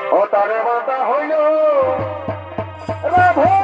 ও তারে মাতা হইল রাধে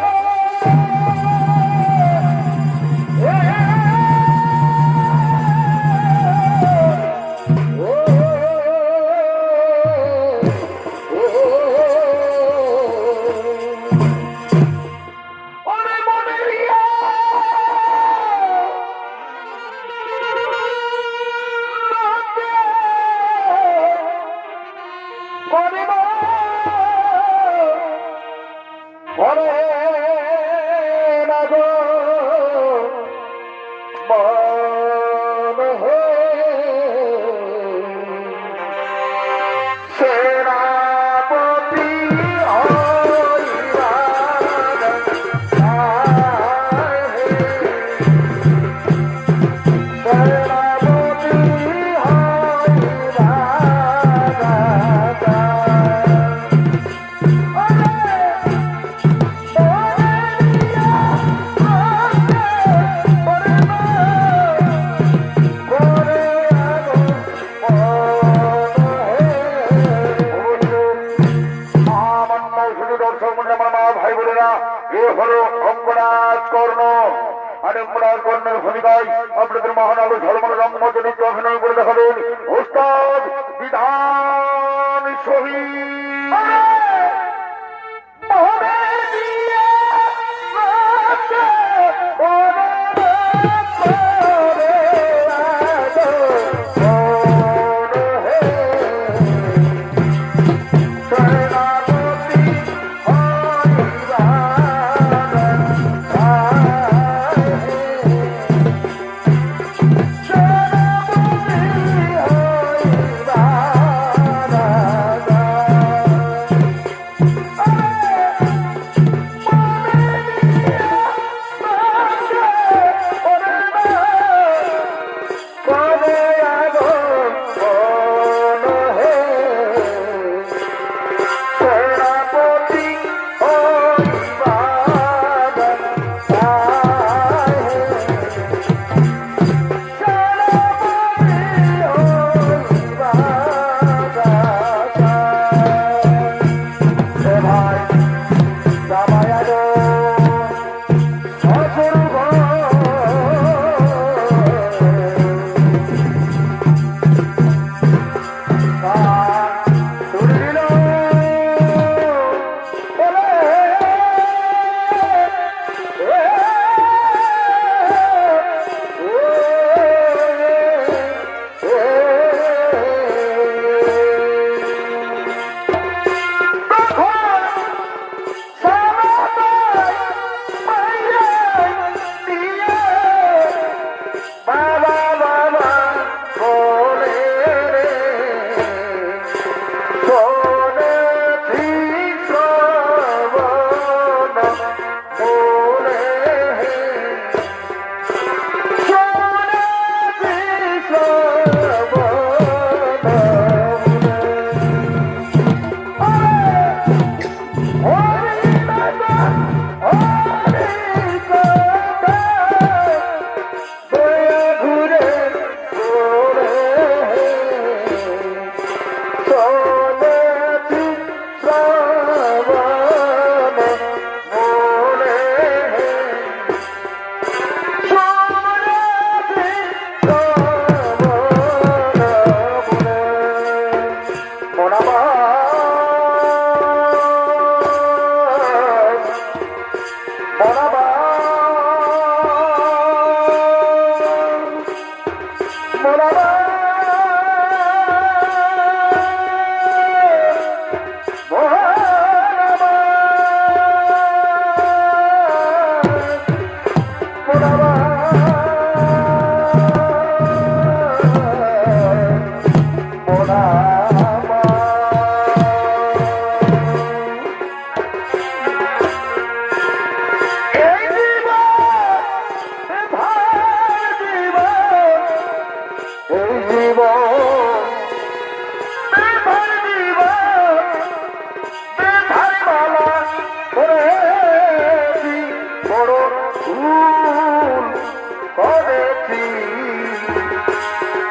আপনাদের মহানগর ঝলমল রঙ্গমঞ্চে নৃত্য অভিনয় করে দেখাবেন ওস্তাদ বিধান শহীদ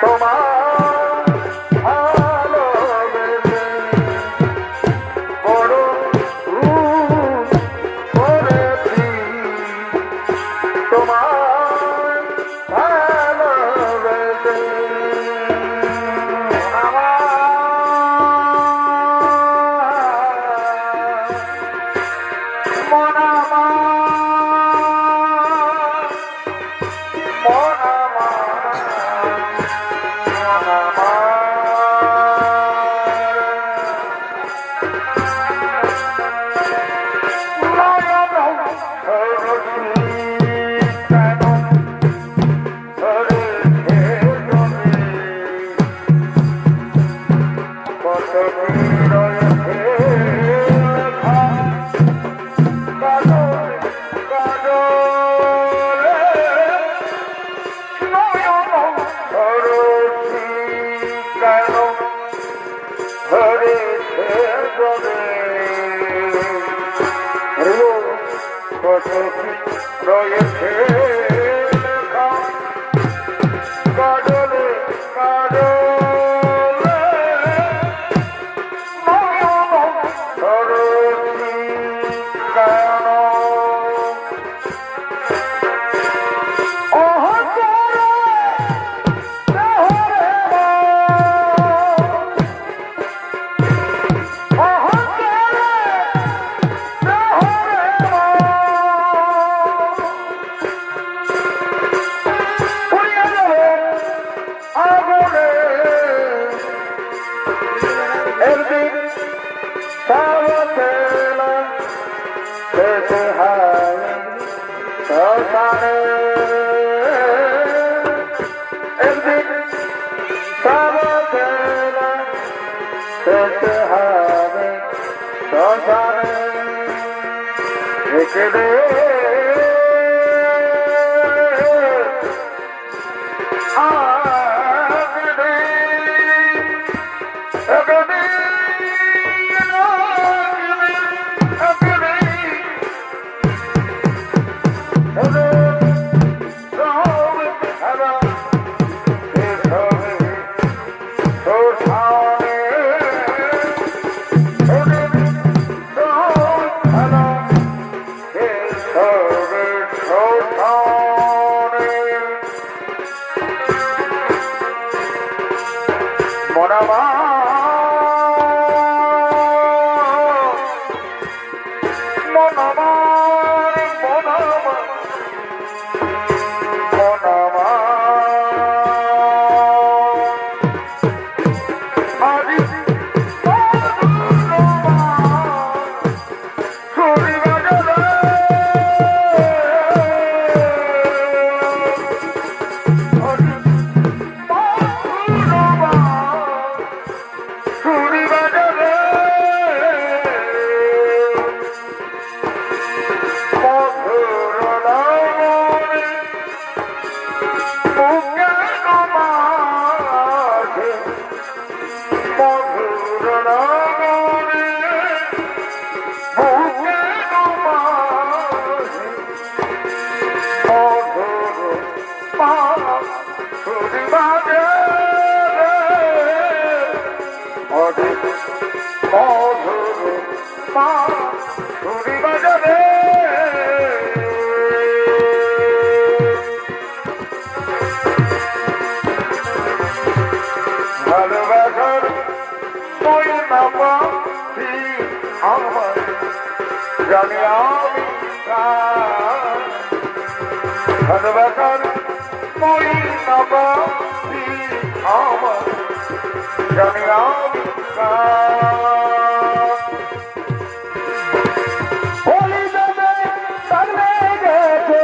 তোমার ভালো কত কি রয়েছে লেখা কাজলে কাজলে নয়ন সরসী কেন হরেছে জলে কত কি রয়েছে লেখা কাজলে কাজলে নয়ন সরসী কেন জানি আমি ভালোবাসার মই নবাসি আমার জানি আমি হলি যাবে সামনে গেছে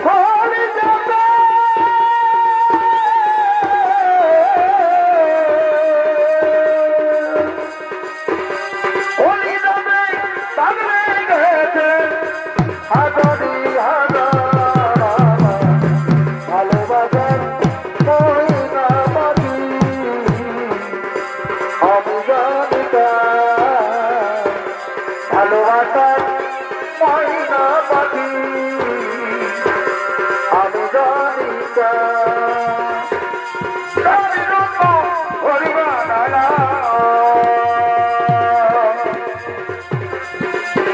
হলি যাবে হলি যাবে সামনে গেছে হাজারি ভালোবাসার মই নবাসি আমি জানি ভালোবাসার ময়না পাখি আমি জানি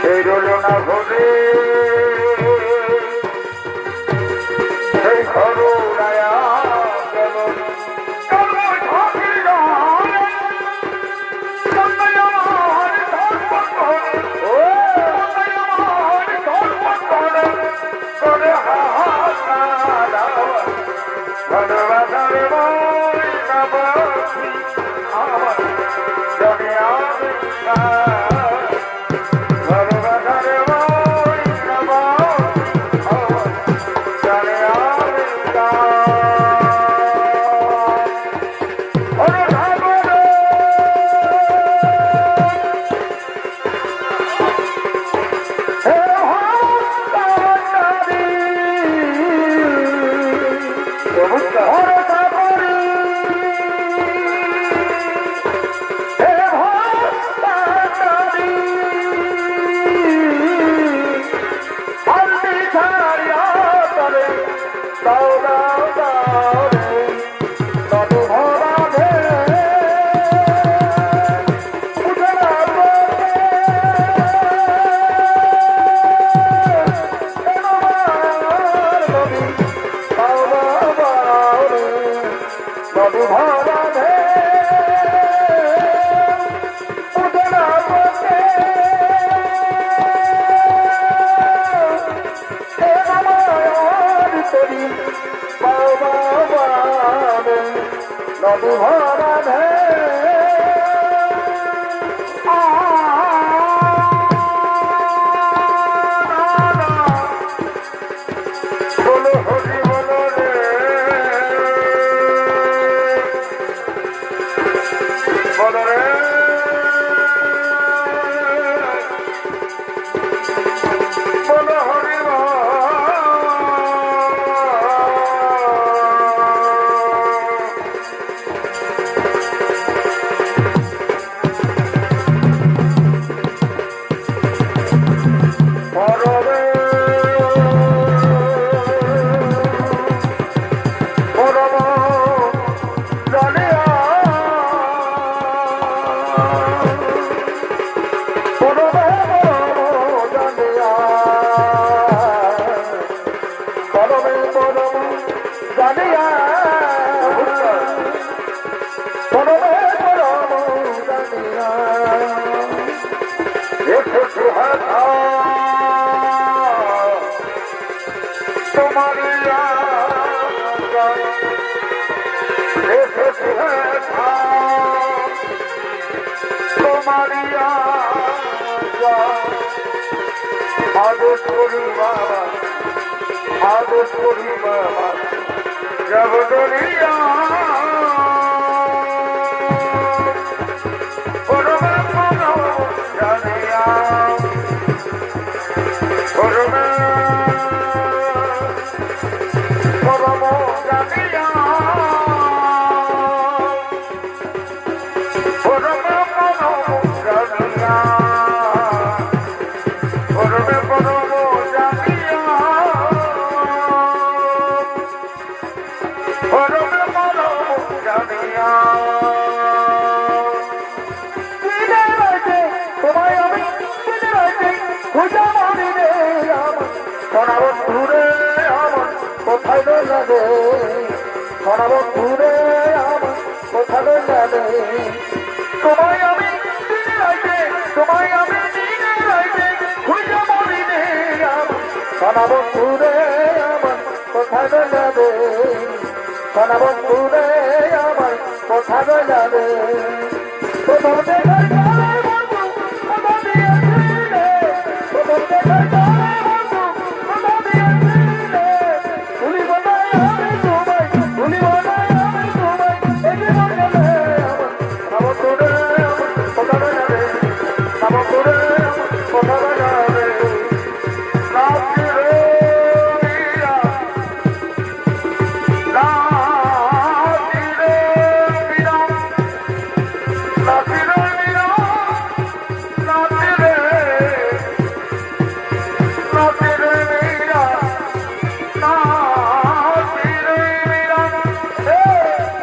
এই রইল না ভোরে সেই করুণায়া গেল ও মারিয়া আদেশ করি বাবা আদেশ করি বাবা যাব দরিয়া কোথায় যাবে সোনা বন্ধুরে আমার কোথায় যাবে তোমায় আমি দিনে রাইতে তোমায় আমি দিনে রাইতে খুঁজে মরি রে আমার সোনা বন্ধুরে আমার কোথায় যাবে সোনা বন্ধুরে আমার কোথায় যাবে তোমার দেখার জানাই বন্ধু কোথা দিয়েছিলে তোমার দেখার জানাই বন্ধু কোথা দিয়েছিলে তুলি বানাই আমি তোমায় তুলি বানাই আমি তোমায় এই জীবন গেলে আমার বন্ধুরে আমার কোথায় যাবে আমার বন্ধুরে আমার কোথায় যাবে রাত্রি রে মীরা রাত্রি রে মীরা রাত্রি রে মীরা রাত্রি রে রাত্রি রে মীরা রাত্রি রে মীরা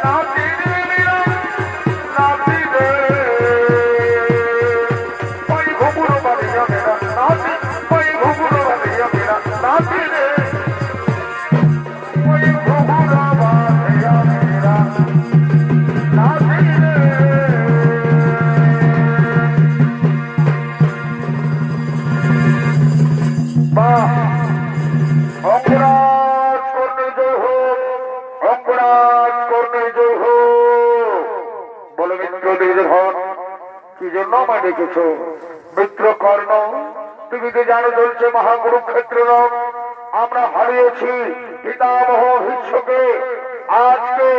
রাত্রি রে মীরা রাত্রি রে ওই ঘুঘুর বাড়িয়া মেরা রাত্রি ওই ঘুঘুর বাড়িয়া মেরা রাত্রি রে ওই ঘুঘুর বাড়িয়া মেরা রাত্রি রে বাহ অঙ্গরাজ কর্ণে জয় হোক অঙ্গরাজ কর্ণে জয় হোক বলে মিত্র দীর্ঘন কি জন্য আমায় ডেকেছ মিত্র কর্ণ তুমি তো জানো চলছে মহাকুরুক্ষেত্র আমরা হারিয়েছি পিতামহ ভীষ্মকে আজকে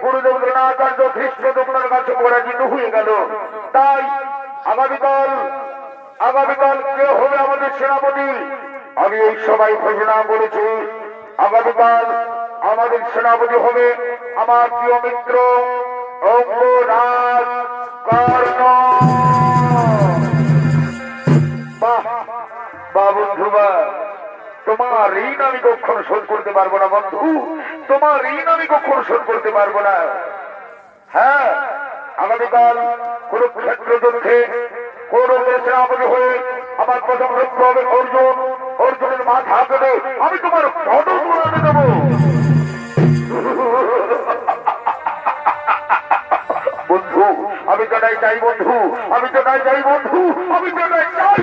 গুরুদেব দ্রোণাচার্য ভীষ্ম দ্রোণের কাছে পরাজিত হয়ে গেল তাই আগামীকাল কে হবে আমাদের সেনাপতি আমি এই সবাই ঘোষণা করেছি আগামীকাল আমাদের সেনাপতি হবে আমার প্রিয় মিত্র অঙ্গরাজ কর্ণ বাহ বাহ বন্ধুবা তোমার ঋণ আমি কখনো শোধ করতে পারবো না বন্ধু তোমার ঋণ আমি কখনো শোধ করতে পারবো না হ্যাঁ আগামীকাল কুরুক্ষেত্র যুদ্ধে কৌরবের সেনাপতি হয়ে আমার প্রথম লক্ষ্য হবে অর্জুন অর্জুনের মাথা কেটে আমি তোমার পদ তুলে দেবো বন্ধু আমি তো নাই চাই বন্ধু আমি তো নাই চাই বন্ধু আমি তো নাই চাই